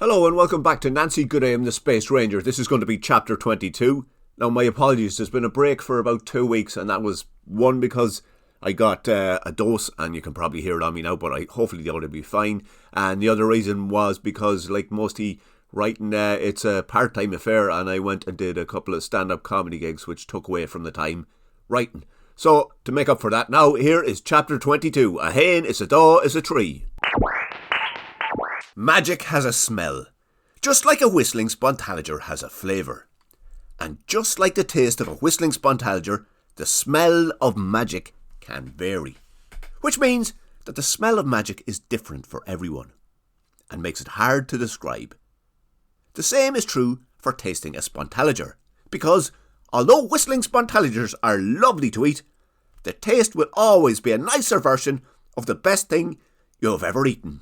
Hello and welcome back to Nancy Goodame, the Space Ranger. This is going to be chapter 22. Now my apologies, there's been a break for about 2 weeks, and that was one because I got a dose, and you can probably hear it on me now, but hopefully the audio will be fine. And the other reason was because, like mostly writing, it's a part-time affair, and I went and did a couple of stand-up comedy gigs which took away from the time writing. So, to make up for that, now here is chapter 22. A hen is a daw is a tree. Magic has a smell, just like a whistling spontaliger has a flavour. And just like the taste of a whistling spontaliger, the smell of magic can vary. Which means that the smell of magic is different for everyone, and makes it hard to describe. The same is true for tasting a spontaliger, because although whistling spontaligers are lovely to eat, the taste will always be a nicer version of the best thing you have ever eaten.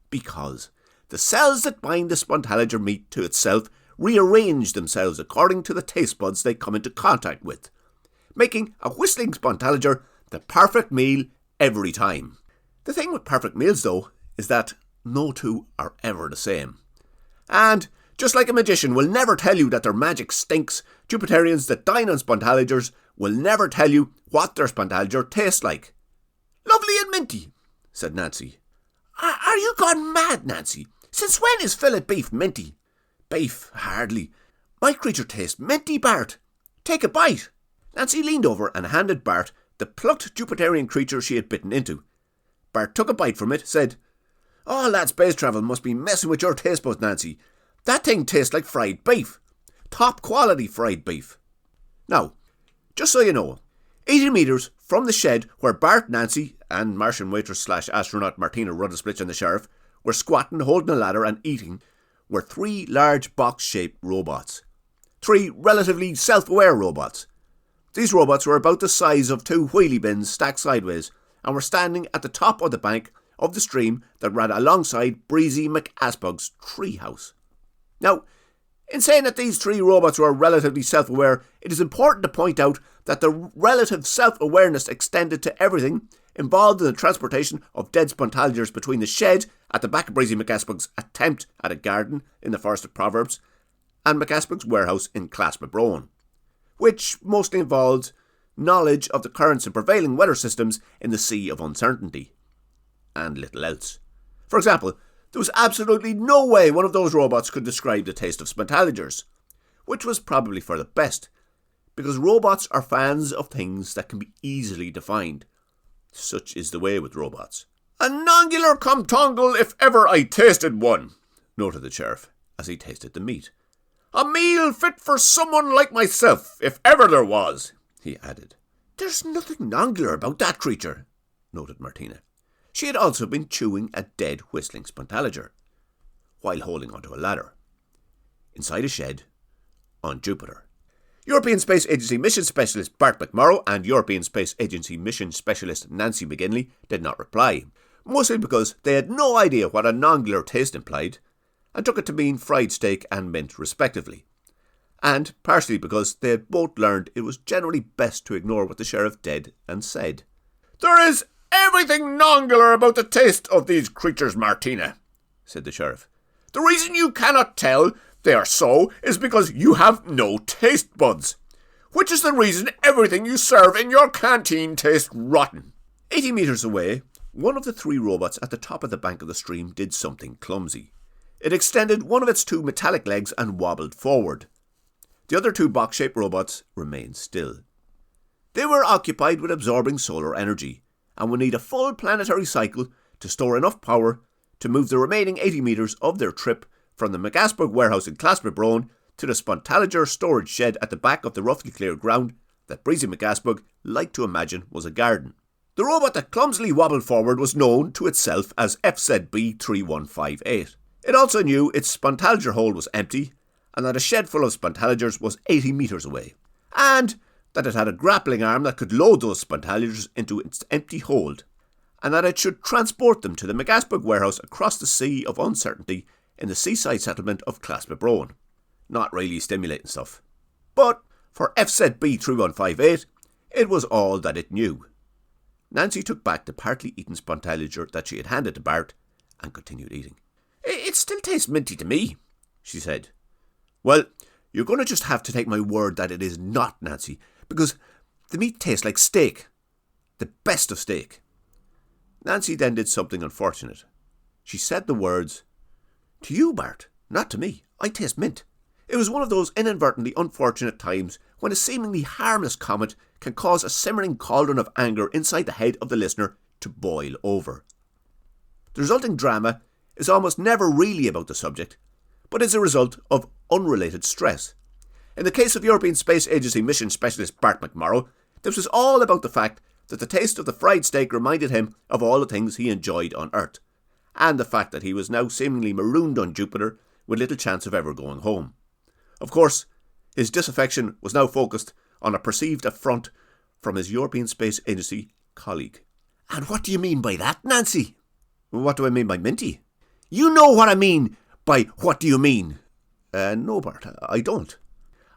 Because the cells that bind the spontaliger meat to itself rearrange themselves according to the taste buds they come into contact with, making a whistling spontaliger the perfect meal every time. The thing with perfect meals, though, is that no two are ever the same. And just like a magician will never tell you that their magic stinks, Jupiterians that dine on spontaligers will never tell you what their spontaliger tastes like. "Lovely and minty," said Nancy. "Are you gone mad, Nancy? Since when is fillet beef minty?" "Beef, hardly. My creature tastes minty, Bart. Take a bite." Nancy leaned over and handed Bart the plucked Jupiterian creature she had bitten into. Bart took a bite from it, said, "Oh, lad, space travel must be messing with your taste buds, Nancy. That thing tastes like fried beef. Top quality fried beef." Now, just so you know, 80 metres from the shed where Bart, Nancy, and Martian waitress / astronaut Martina Ruddlesplitch and the sheriff were squatting, holding a ladder and eating, were 3 large box-shaped robots. 3 relatively self-aware robots. These robots were about the size of 2 wheelie bins stacked sideways, and were standing at the top of the bank of the stream that ran alongside Breezy McAspug's treehouse. Now, in saying that these 3 robots were relatively self-aware, it is important to point out that the relative self-awareness extended to everything involved in the transportation of dead spontaligers between the shed at the back of Breezy McAspug's attempt at a garden in the Forest of Proverbs and McAspug's warehouse in Clasmabrone, which mostly involved knowledge of the currents and prevailing weather systems in the Sea of Uncertainty, and little else. For example, there was absolutely no way one of those robots could describe the taste of spontaligers, which was probably for the best, because robots are fans of things that can be easily defined. Such is the way with robots. "A nongular comtongle if ever I tasted one," noted the sheriff as he tasted the meat. "A meal fit for someone like myself, if ever there was," he added. "There's nothing nongular about that creature," noted Martina. She had also been chewing a dead whistling spontaliger, while holding onto a ladder, inside a shed on Jupiter. European Space Agency Mission Specialist Bart McMorrow and European Space Agency Mission Specialist Nancy McGinley did not reply, mostly because they had no idea what a nongular taste implied, and took it to mean fried steak and mint respectively, and partially because they had both learned it was generally best to ignore what the sheriff did and said. "There is everything nongular about the taste of these creatures, Martina," said the sheriff. "The reason you cannot tell they are so is because you have no taste buds, which is the reason everything you serve in your canteen tastes rotten." 80 metres away, one of the 3 robots at the top of the bank of the stream did something clumsy. It extended one of its 2 metallic legs and wobbled forward. The other 2 box-shaped robots remained still. They were occupied with absorbing solar energy, and would need a full planetary cycle to store enough power to move the remaining 80 metres of their trip from the McAspug warehouse in Clasmabrone to the spontaliger storage shed at the back of the roughly cleared ground that Breezy McAspug liked to imagine was a garden. The robot that clumsily wobbled forward was known to itself as FZB3158. It also knew its spontaliger hold was empty, and that a shed full of spontaligers was 80 metres away, and that it had a grappling arm that could load those spontaligers into its empty hold, and that it should transport them to the McAspug warehouse across the Sea of Uncertainty in the seaside settlement of Clasmabrone. Not really stimulating stuff. But for FZB3158, it was all that it knew. Nancy took back the partly eaten spontaliger that she had handed to Bart and continued eating. It still tastes minty to me, she said. Well, you're going to just have to take my word that it is not, Nancy, because the meat tastes like steak. The best of steak. Nancy then did something unfortunate. She said the words, "To you, Bart, not to me. I taste mint." It was one of those inadvertently unfortunate times when a seemingly harmless comment can cause a simmering cauldron of anger inside the head of the listener to boil over. The resulting drama is almost never really about the subject, but is a result of unrelated stress. In the case of European Space Agency mission specialist Bart McMorrow, this was all about the fact that the taste of the fried steak reminded him of all the things he enjoyed on Earth, and the fact that he was now seemingly marooned on Jupiter with little chance of ever going home. Of course, his disaffection was now focused on a perceived affront from his European Space Agency colleague. "And what do you mean by that, Nancy?" "What do I mean by minty?" "You know what I mean by what do you mean?" No, Bart, I don't."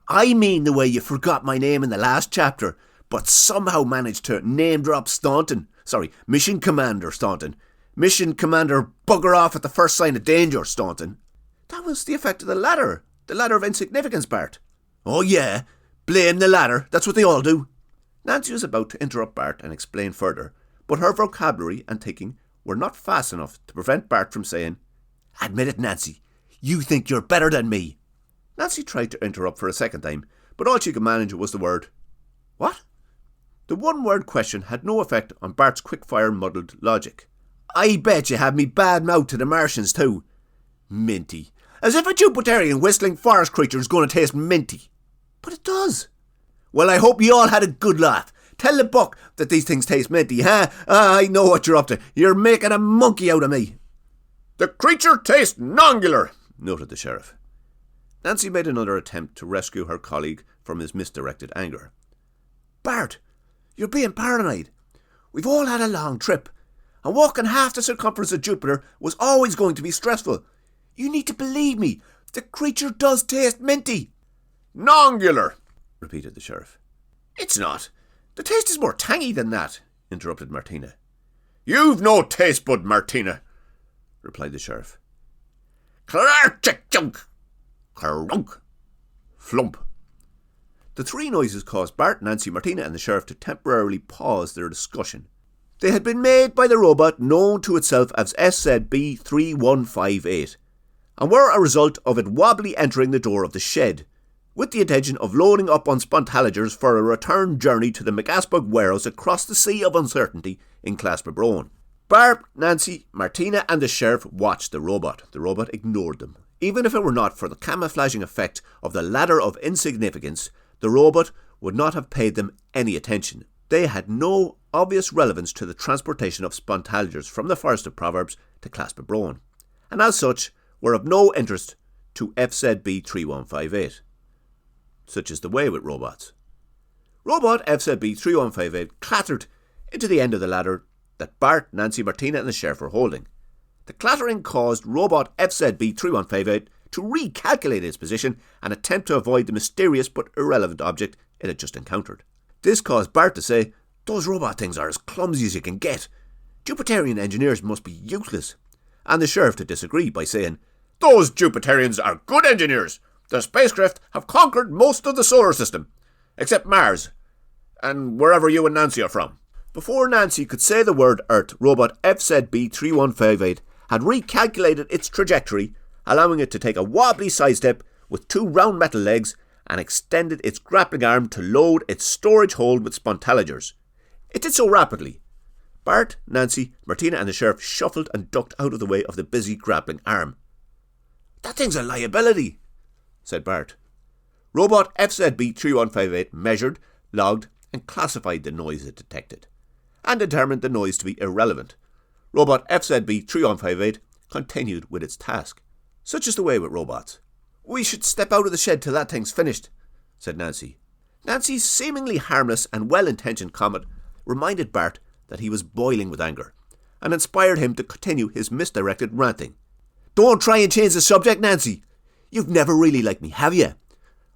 "I mean the way you forgot my name in the last chapter, but somehow managed to name drop Staunton. Sorry, Mission Commander Staunton. Mission Commander bugger off at the first sign of danger, Staunton." "That was the effect of the ladder of insignificance, Bart." "Oh yeah, blame the ladder, that's what they all do." Nancy was about to interrupt Bart and explain further, but her vocabulary and thinking were not fast enough to prevent Bart from saying, "Admit it, Nancy, you think you're better than me." Nancy tried to interrupt for a second time, but all she could manage was the word, "What?" The one-word question had no effect on Bart's quick-fire muddled logic. "I bet you have me bad mouth to the Martians too. Minty. As if a Jupiterian whistling forest creature is going to taste minty." "But it does." "Well, I hope you all had a good laugh. Tell the buck that these things taste minty, huh? I know what you're up to. You're making a monkey out of me." "The creature tastes nongular," noted the sheriff. Nancy made another attempt to rescue her colleague from his misdirected anger. "Bart, you're being paranoid. We've all had a long trip, and walking half the circumference of Jupiter was always going to be stressful. You need to believe me. The creature does taste minty." "Nongular," repeated the sheriff. "It's not. The taste is more tangy than that," interrupted Martina. "You've no taste bud, Martina," replied the sheriff. Clark-chunk, crunk, flump. The three noises caused Bart, Nancy, Martina and the sheriff to temporarily pause their discussion. They had been made by the robot known to itself as FZB3158, and were a result of it wobbly entering the door of the shed, with the intention of loading up on Spontaligers for a return journey to the McAsbog warehouse across the Sea of Uncertainty in Clasper-Brown. Bart, Nancy, Martina and the sheriff watched the robot. The robot ignored them. Even if it were not for the camouflaging effect of the ladder of insignificance, the robot would not have paid them any attention. They had no obvious relevance to the transportation of Spontaligers from the Forest of Proverbs to Clasper-Brown, and as such were of no interest to FZB3158. Such is the way with robots. Robot FZB3158 clattered into the end of the ladder that Bart, Nancy, Martina and the sheriff were holding. The clattering caused Robot FZB3158 to recalculate its position and attempt to avoid the mysterious but irrelevant object it had just encountered. This caused Bart to say, "Those robot things are as clumsy as you can get. Jupiterian engineers must be useless." And the sheriff to disagree by saying, "Those Jupiterians are good engineers. The spacecraft have conquered most of the solar system, except Mars, and wherever you and Nancy are from." Before Nancy could say the word Earth, Robot FZB3158 had recalculated its trajectory, allowing it to take a wobbly sidestep with two round metal legs, and extended its grappling arm to load its storage hold with Spontaligers. It did so rapidly. Bart, Nancy, Martina and the sheriff shuffled and ducked out of the way of the busy grappling arm. "That thing's a liability," said Bart. Robot FZB3158 measured, logged and classified the noise it detected, and determined the noise to be irrelevant. Robot FZB3158 continued with its task. Such is the way with robots. "We should step out of the shed till that thing's finished," said Nancy. Nancy's seemingly harmless and well-intentioned comment reminded Bart that he was boiling with anger, and inspired him to continue his misdirected ranting. "Don't try and change the subject, Nancy. You've never really liked me, have you?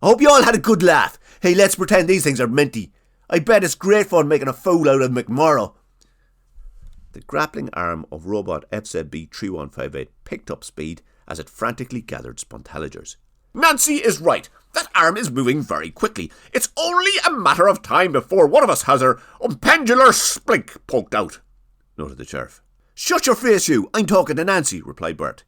I hope you all had a good laugh. Hey, let's pretend these things are minty. I bet it's great fun making a fool out of McMorrow." The grappling arm of robot FZB3158 picked up speed as it frantically gathered Spontalogers. Nancy is right. That arm is moving very quickly. It's only a matter of time before one of us has her pendular splink poked out, noted the sheriff. Shut your face, you! I'm talking to Nancy, replied Bart.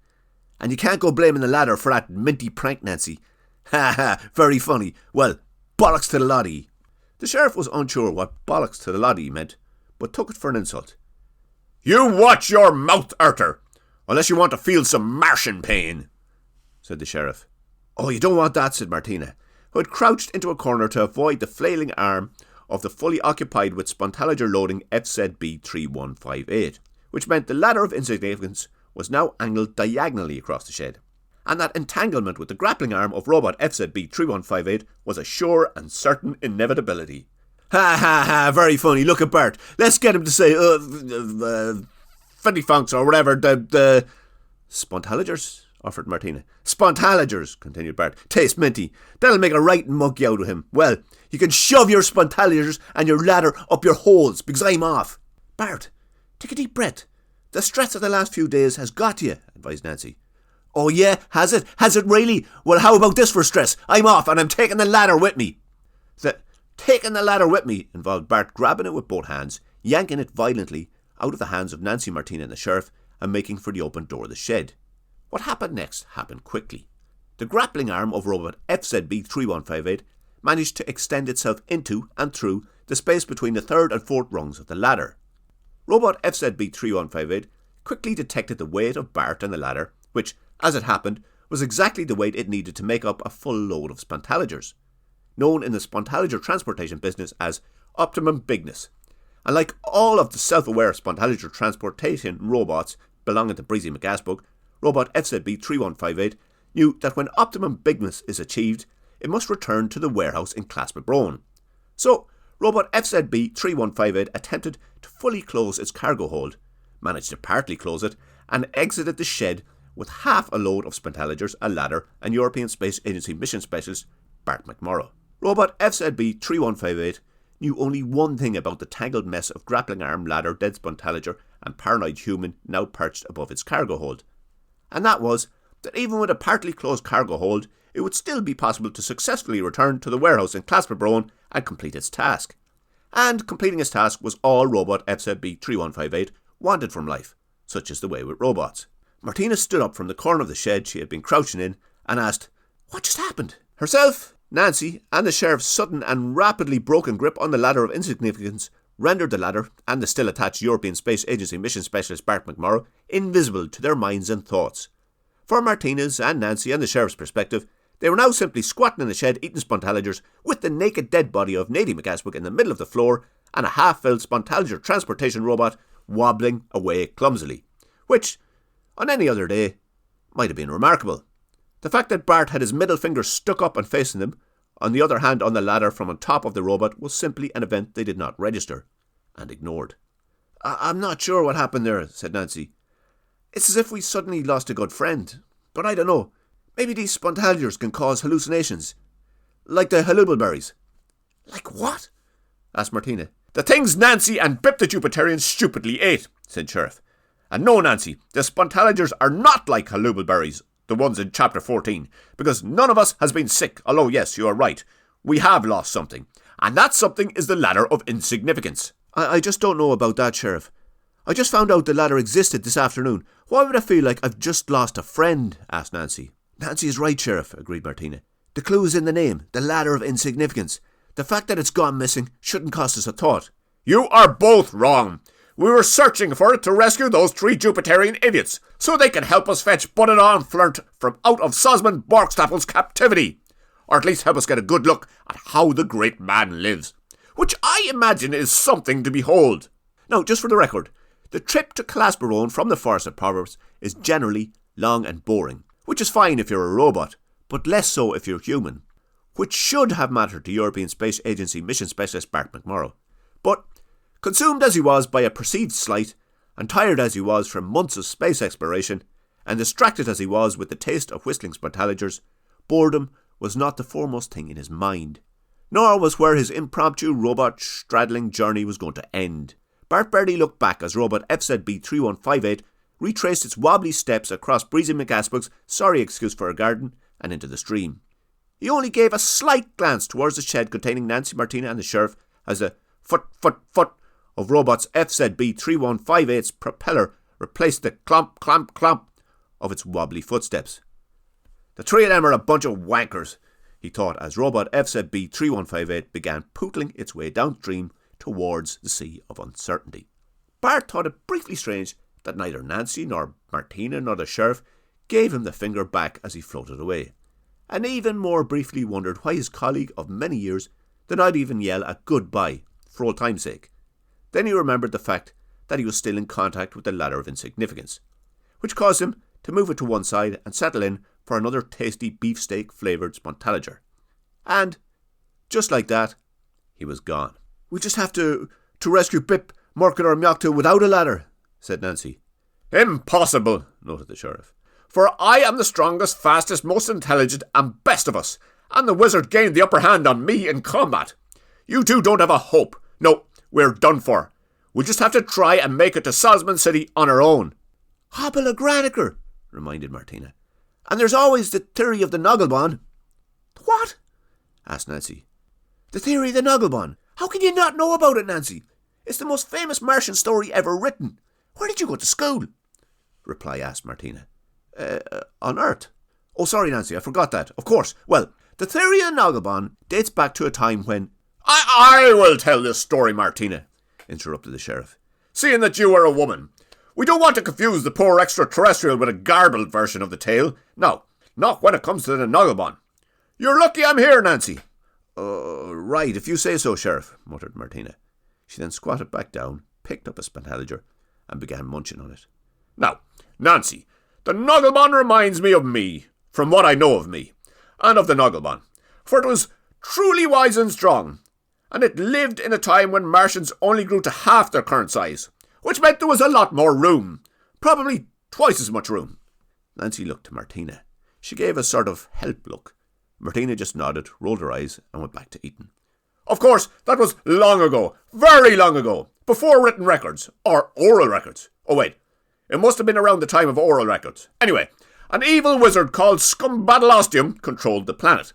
And you can't go blaming the ladder for that minty prank, Nancy. Ha ha, very funny. Well, bollocks to the lot of ye. The sheriff was unsure what bollocks to the lot of ye meant, but took it for an insult. You watch your mouth, Arthur, unless you want to feel some Martian pain, said the sheriff. Oh, you don't want that, said Martina, who had crouched into a corner to avoid the flailing arm of the fully occupied with Spontaloger loading FZB3158, which meant the ladder of insignificance was now angled diagonally across the shed, and that entanglement with the grappling arm of robot FZB3158 was a sure and certain inevitability. Ha ha ha, very funny. Look at Bart. Let's get him to say, Funks or whatever, the Spontalogers, offered Martina. Spontalogers, continued Bart. Taste minty. That'll make a right monkey out of him. Well, you can shove your Spontalogers and your ladder up your holes, because I'm off. Bart, take a deep breath. The stress of the last few days has got you, advised Nancy. Oh yeah, has it? Has it really? Well, how about this for stress? I'm off and I'm taking the ladder with me. Taking the ladder with me involved Bart grabbing it with both hands, yanking it violently out of the hands of Nancy, Martina and the sheriff, and making for the open door of the shed. What happened next happened quickly. The grappling arm of robot FZB3158 managed to extend itself into and through the space between the third and fourth rungs of the ladder. Robot FZB3158 quickly detected the weight of Bart and the ladder, which, as it happened, was exactly the weight it needed to make up a full load of Spontalogers, known in the Spontaloger transportation business as optimum bigness. And like all of the self-aware Spontaloger transportation robots belonging to Breezy McGasbug, robot FZB3158 knew that when optimum bigness is achieved, it must return to the warehouse in Claspabrone. So, robot FZB3158 attempted to fully close its cargo hold, managed to partly close it, and exited the shed with half a load of Spontalogers, a ladder, and European Space Agency mission specialist Bart McMorrow. Robot FZB3158 knew only one thing about the tangled mess of grappling arm, ladder, dead Spontaloger, and paranoid human now perched above its cargo hold. And that was that even with a partly closed cargo hold, it would still be possible to successfully return to the warehouse in Claspabrone and complete its task. And completing its task was all robot FZB3158 wanted from life, such is the way with robots. Martina stood up from the corner of the shed she had been crouching in and asked, "What just happened?" Herself, Nancy, and the sheriff's sudden and rapidly broken grip on the ladder of insignificance rendered the ladder and the still attached European Space Agency mission specialist Bart McMorrow invisible to their minds and thoughts. From Martina's and Nancy and the sheriff's perspective, they were now simply squatting in the shed eating Spontalogers with the naked dead body of Nadie McGasbug in the middle of the floor and a half-filled Spontaloger transportation robot wobbling away clumsily, which, on any other day, might have been remarkable. The fact that Bart had his middle finger stuck up and facing them, on the other hand on the ladder from on top of the robot, was simply an event they did not register, and ignored. I'm not sure what happened there, said Nancy. It's as if we suddenly lost a good friend, but I don't know. Maybe these Spontalogers can cause hallucinations, like the halubelberries. Like what? Asked Martina. The things Nancy and Bip the Jupiterian stupidly ate, said Sheriff. And no, Nancy, the Spontalogers are not like halubelberries, the ones in chapter 14, because none of us has been sick, although yes, you are right, we have lost something, and that something is the ladder of insignificance. I just don't know about that, Sheriff. I just found out the ladder existed this afternoon. Why would I feel like I've just lost a friend? Asked Nancy. Nancy is right, Sheriff, agreed Martina. The clue is in the name, the ladder of insignificance. The fact that it's gone missing shouldn't cost us a thought. You are both wrong. We were searching for it to rescue those 3 Jupiterian idiots, so they can help us fetch Bunnedon Flint from out of Sosman Borkstapel's captivity, or at least help us get a good look at how the great man lives, which I imagine is something to behold. Now, just for the record, the trip to Claspabrone from the Forest of Proverbs is generally long and boring, which is fine if you're a robot, but less so if you're human, which should have mattered to European Space Agency mission specialist Bart McMorrow. But consumed as he was by a perceived slight, and tired as he was from months of space exploration, and distracted as he was with the taste of whistling Spontalogers, boredom was not the foremost thing in his mind, nor was where his impromptu robot-straddling journey was going to end, Bart barely looked back as Robot FZB3158 retraced its wobbly steps across Breezy McAsbrook's sorry excuse for a garden and into the stream. He only gave a slight glance towards the shed containing Nancy, Martina and the sheriff as the foot of Robot's FZB3158's propeller replaced the clomp, clomp, clomp of its wobbly footsteps. The three of them are a bunch of wankers, he thought as Robot FZB3158 began pootling its way downstream towards the Sea of Uncertainty. Bart thought it briefly strange that neither Nancy nor Martina nor the sheriff gave him the finger back as he floated away, and even more briefly wondered why his colleague of many years did not even yell a goodbye for old time's sake. Then he remembered the fact that he was still in contact with the ladder of insignificance, which caused him to move it to one side and settle in for another tasty beefsteak flavoured Spontalager. And, just like that, he was gone. "We just have to rescue Bip, Murkin or Mjokta without a ladder," said Nancy. "Impossible," noted the sheriff. "For I am the strongest, fastest, most intelligent and best of us, and the wizard gained the upper hand on me in combat. You two don't have a hope. No, we're done for. We just have to try and make it to Sosman City on our own." "Hobble a Graniker," reminded Martina. "And there's always the theory of the Nogglebon." "What?" asked Nancy. "The theory of the Nogglebon. How can you not know about it, Nancy? It's the most famous Martian story ever written. Where did you go to school?" Reply asked Martina. On Earth. Oh, sorry, Nancy, I forgot that. Of course. Well, the theory of the Nogglebon dates back to a time when... I will tell this story, Martina," interrupted the sheriff, "seeing that you are a woman. We don't want to confuse the poor extraterrestrial with a garbled version of the tale. No, not when it comes to the Nogglebon. You're lucky I'm here, Nancy." Right, if you say so, Sheriff," muttered Martina. She then squatted back down, picked up a Spontalager, and began munching on it. "Now, Nancy, the Nogglebon reminds me of me, from what I know of me, and of the Nogglebon, for it was truly wise and strong, and it lived in a time when Martians only grew to half their current size, which meant there was a lot more room, probably twice as much room." Nancy looked to Martina. She gave a sort of help look. Martina just nodded, rolled her eyes, and went back to eating. "Of course, that was long ago, very long ago, before written records, or oral records. Oh wait, it must have been around the time of oral records. Anyway, an evil wizard called Scumbadalostium controlled the planet,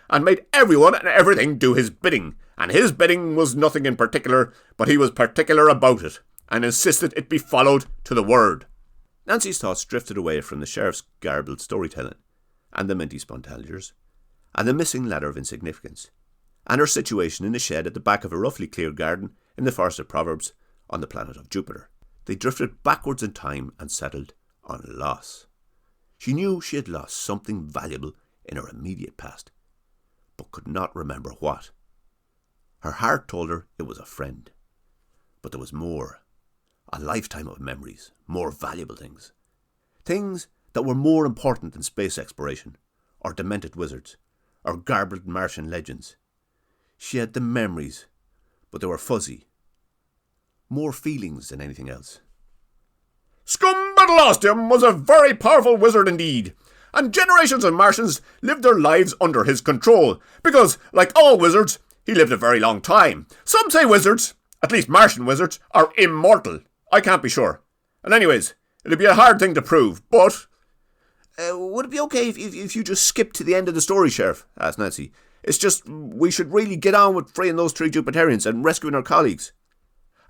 and made everyone and everything do his bidding, and his bidding was nothing in particular, but he was particular about it, and insisted it be followed to the word." Nancy's thoughts drifted away from the sheriff's garbled storytelling, and the minty Spontalagers, and the missing ladder of insignificance, and her situation in the shed at the back of a roughly cleared garden in the Forest of Proverbs on the planet of Jupiter. They drifted backwards in time and settled on loss. She knew she had lost something valuable in her immediate past, but could not remember what. Her heart told her it was a friend, but there was more. A lifetime of memories, more valuable things. Things that were more important than space exploration, or demented wizards, or garbled Martian legends. She had the memories, but they were fuzzy. More feelings than anything else. "Scumbadalostium was a very powerful wizard indeed, and generations of Martians lived their lives under his control, because, like all wizards, he lived a very long time. Some say wizards, at least Martian wizards, are immortal. I can't be sure. And anyways, it'd be a hard thing to prove, but..." Would it be okay if you just skip to the end of the story, Sheriff?" asked Nancy. "It's just, we should really get on with freeing those three Jupiterians and rescuing our colleagues."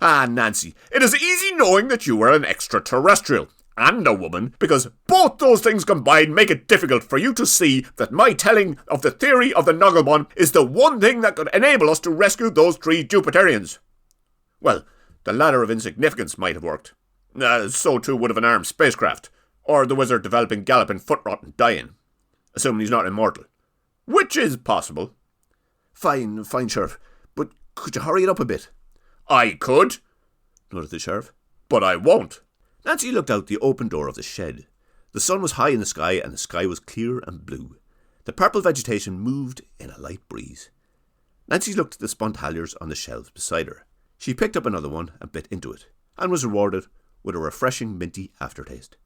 "Ah, Nancy, it is easy knowing that you are an extraterrestrial and a woman, because both those things combined make it difficult for you to see that my telling of the theory of the Nogglebon is the one thing that could enable us to rescue those three Jupiterians. Well, the ladder of insignificance might have worked. So too would have an armed spacecraft, or the wizard developing galloping foot rot and dying, assuming he's not immortal, which is possible." Fine, Sheriff, but could you hurry it up a bit?" "I could," nodded the Sheriff. "but I won't." Nancy looked out the open door of the shed. The sun was high in the sky, and the sky was clear and blue. The purple vegetation moved in a light breeze. Nancy looked at the Spontalagers on the shelves beside her. She picked up another one and bit into it, and was rewarded with a refreshing minty aftertaste.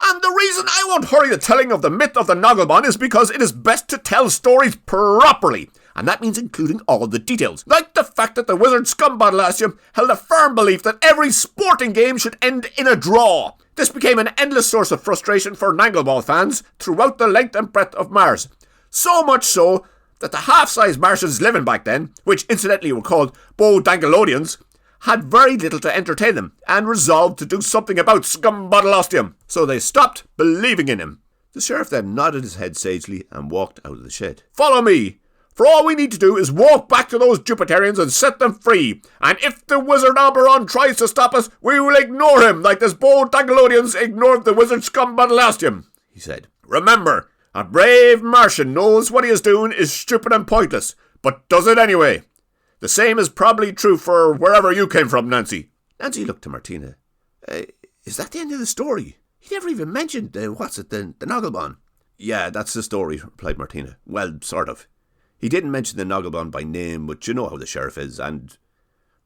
"And the reason I won't hurry the telling of the myth of the Nogglebon is because it is best to tell stories properly, And that means including all the details, like the fact that the Wizard Scumbottle Astium held a firm belief that every sporting game should end in a draw. This became an endless source of frustration for Nangleball fans throughout the length and breadth of Mars. So much so that the half-sized Martians living back then, which incidentally were called Bo-Dangalodians, had very little to entertain them and resolved to do something about Scumbottle Ostium. So they stopped believing in him. The sheriff then nodded his head sagely and walked out of the shed. Follow me, for all we need to do is walk back to those Jupiterians and set them free. And if the Wizard Oberon tries to stop us, we will ignore him like the Bo-Dangalodians ignored the Wizard Scumbottle Ostium, he said. Remember, a brave Martian knows what he is doing is stupid and pointless, but does it anyway. The same is probably true for wherever you came from, Nancy. Nancy looked to Martina. Is that the end of the story? He never even mentioned, the Nogglebon. Yeah, that's the story, replied Martina. Well, sort of. He didn't mention the Nogglebon by name, but you know how the sheriff is, and...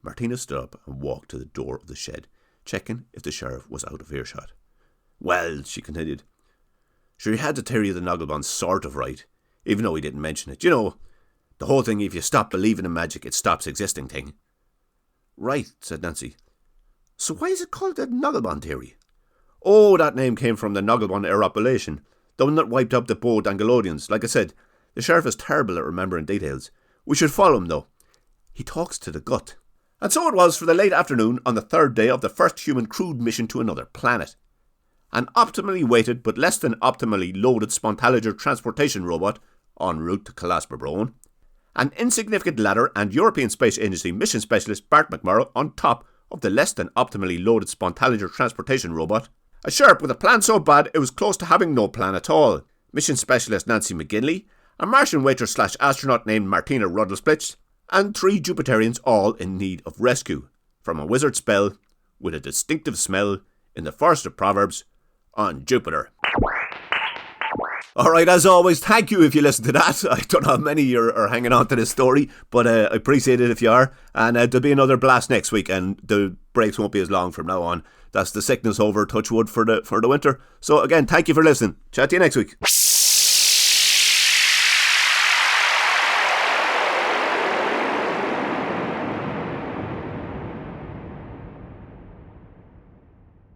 Martina stood up and walked to the door of the shed, checking if the sheriff was out of earshot. Well, she continued, sure, he had the theory of the Nogglebon sort of right, even though he didn't mention it. You know, the whole thing, if you stop believing in magic, it stops existing thing. Right, said Nancy. So why is it called the Nogglebon theory? Oh, that name came from the Nogglebon Aeropulation, the one that wiped up the Bo-Dangalodians. Like I said, the sheriff is terrible at remembering details. We should follow him, though. He talks to the gut. And so it was for the late afternoon on the third day of the first human crewed mission to another planet. An optimally weighted but less than optimally loaded Spontalager transportation robot en route to Calasper, an insignificant ladder and European Space Agency mission specialist Bart McMurrow on top of the less than optimally loaded Spontalager transportation robot, a sheriff with a plan so bad it was close to having no plan at all, mission specialist Nancy McGinley, a Martian waitress / astronaut named Martina Ruddlesplitz, and 3 Jupiterians all in need of rescue from a wizard spell with a distinctive smell in the Forest of Proverbs on Jupiter. Alright, as always, thank you if you listen to that. I don't know how many are hanging on to this story, but I appreciate it if you are. And there'll be another blast next week, and the breaks won't be as long from now on. That's the sickness over, touch wood, for the winter. So again, thank you for listening. Chat to you next week.